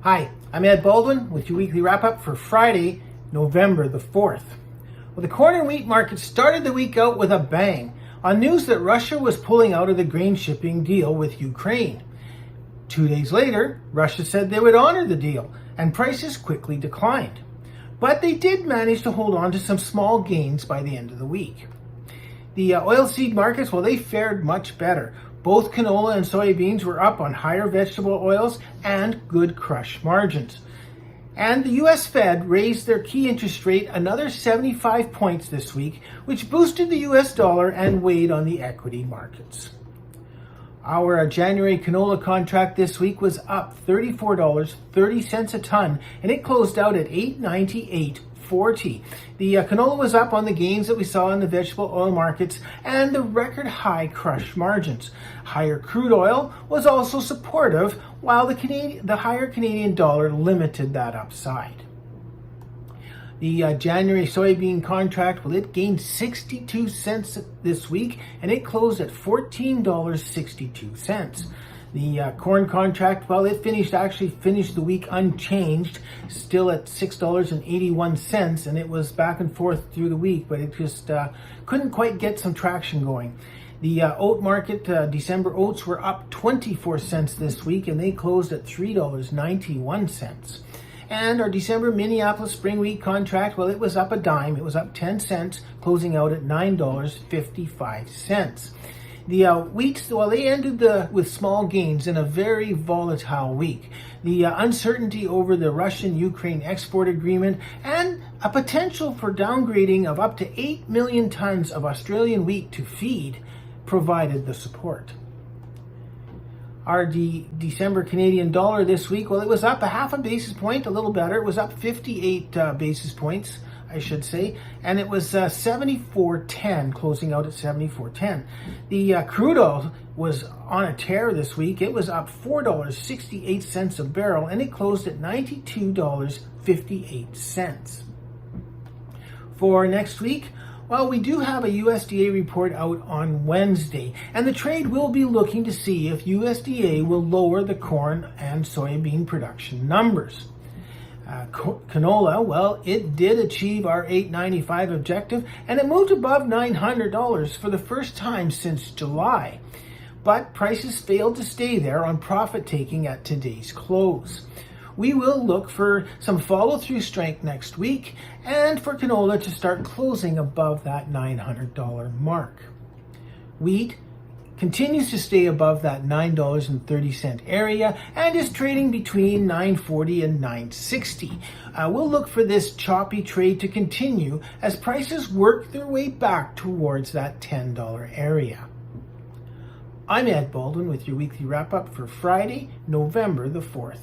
Hi, I'm Ed Baldwin with your weekly wrap-up for Friday, November the 4th. Well, the corn and wheat market started the week out with a bang on news that Russia was pulling out of the grain shipping deal with Ukraine. 2 days later, Russia said they would honor the deal, and prices quickly declined. But they did manage to hold on to some small gains by the end of the week. The oilseed markets, well, they fared much better. Both canola and soybeans were up on higher vegetable oils and good crush margins. And the U.S. Fed raised their key interest rate another 75 points this week, which boosted the U.S. dollar and weighed on the equity markets. Our January canola contract this week was up $34.30 a ton, and it closed out at $898.40. The canola was up on the gains that we saw in the vegetable oil markets and the record high crush margins. Higher crude oil was also supportive, while the higher Canadian dollar limited that upside. The January soybean contract, well, it gained 62 cents this week, and it closed at $14.62. The corn contract, well, it finished the week unchanged, still at $6.81, and it was back and forth through the week, but it just couldn't quite get some traction going. The oat market, December oats were up 24 cents this week, and they closed at $3.91. And our December Minneapolis spring wheat contract, well, it was up a dime. It was up 10 cents, closing out at $9.55. The wheats, well, they ended with small gains in a very volatile week. The uncertainty over the Russian-Ukraine export agreement and a potential for downgrading of up to 8 million tons of Australian wheat to feed provided the support. Our December Canadian dollar this week, well, it was up a half a basis point, a little better. It was up 58 basis points, I should say, and it was 74.10, closing out at 74.10. The crude oil was on a tear this week. It was up $4.68 a barrel, and it closed at $92.58. For next week, well, we do have a USDA report out on Wednesday, and the trade will be looking to see if USDA will lower the corn and soybean production numbers. Canola, well, it did achieve our $8.95 objective, and it moved above $900 for the first time since July. But prices failed to stay there on profit-taking at today's close. We will look for some follow-through strength next week and for canola to start closing above that $900 mark. Wheat continues to stay above that $9.30 area and is trading between $9.40 and $9.60. We'll look for this choppy trade to continue as prices work their way back towards that $10 area. I'm Ed Baldwin with your weekly wrap-up for Friday, November the 4th.